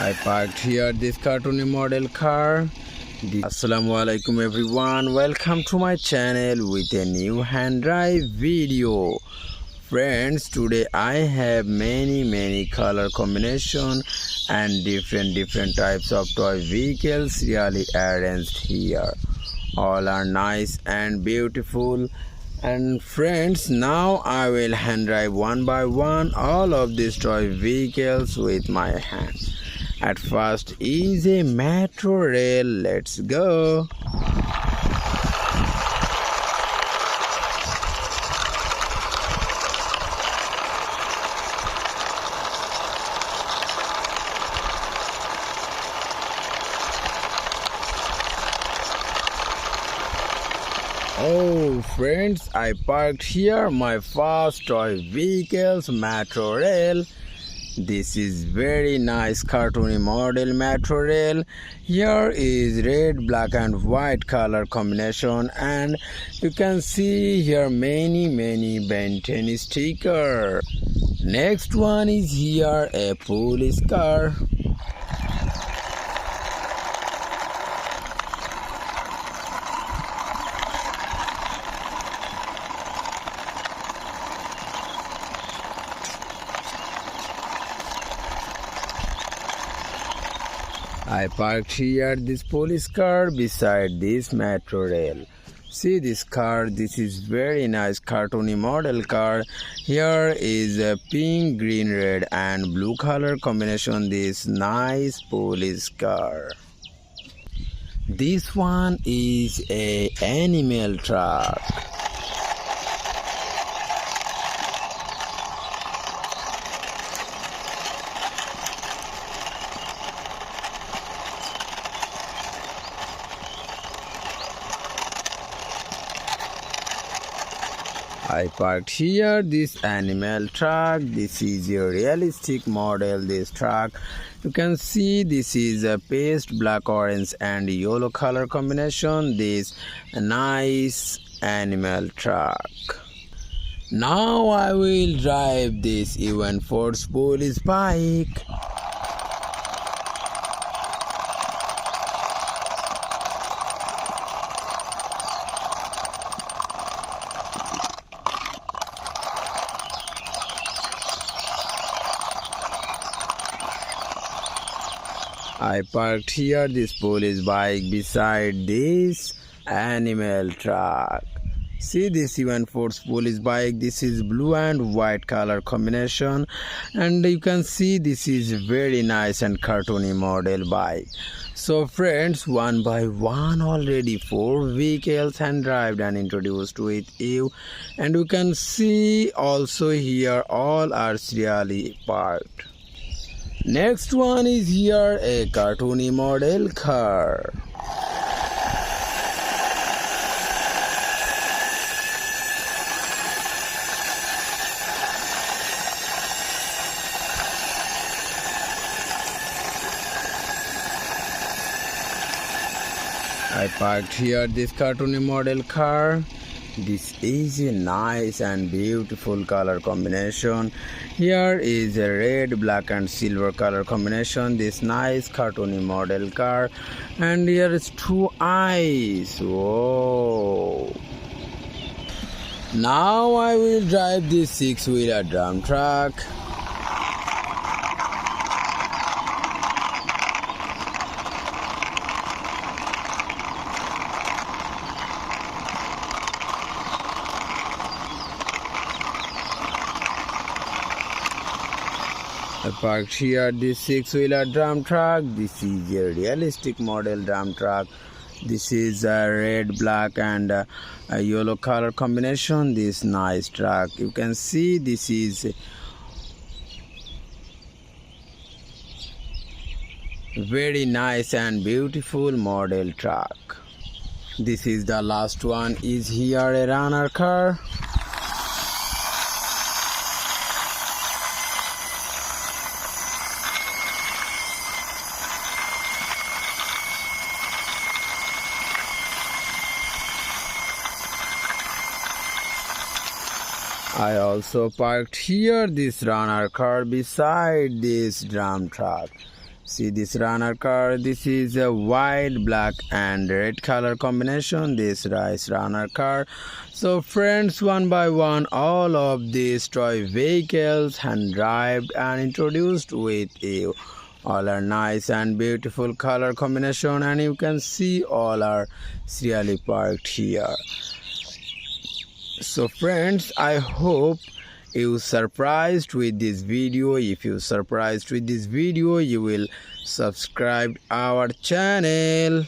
I parked here this cartoony model car. Assalamu alaikum everyone, welcome to my channel with a new hand drive video. Friends, today I have many color combination and different types of toy vehicles really arranged here. All are nice and beautiful. And friends, now I will hand drive one by one all of these toy vehicles with my hand. At first is a metro rail. Let's go. Oh friends, I parked here my first toy vehicles metro rail. This is very nice cartoony model metro rail. Here is red, black and white color combination, and you can see here many Ben 10 sticker. Next one is here a police car. I parked here this police car beside this metro rail. See this car, this is very nice cartoony model car. Here is a pink, green, red and blue color combination, this nice police car. This one is a animal truck. I parked here this animal truck. This is a realistic model, this truck. You can see this is a paste black, orange and yellow color combination, this nice animal truck. Now I will drive this event force police bike. I parked here this police bike beside this animal truck. See this event force police bike, this is blue and white color combination, and you can see this is very nice and cartoony model bike. So friends, one by one already 4 vehicles hand driven and introduced with you, and you can see also here all are serially parked. Next one is here a cartoony model car. I parked here this cartoony model car. This is a nice and beautiful color combination. Here is a red, black and silver color combination, this nice cartoony model car, and here is 2 eyes. Whoa! Now I will drive this 6-wheeler drum truck. I parked here this 6-wheeler drum truck. This is a realistic model drum truck. This is a red, black and a yellow color combination, this nice truck. You can see this is very nice and beautiful model truck. This is the last one is here a runner car. I also parked here this runner car beside this drum truck. See this runner car. This is a white, black and red color combination, this race runner car. So friends, one by one all of these toy vehicles hand drived and introduced with you. All are nice and beautiful color combination, and you can see all are serially parked here. So friends, I hope you surprised with this video. If you surprised with this video, you will subscribe our channel.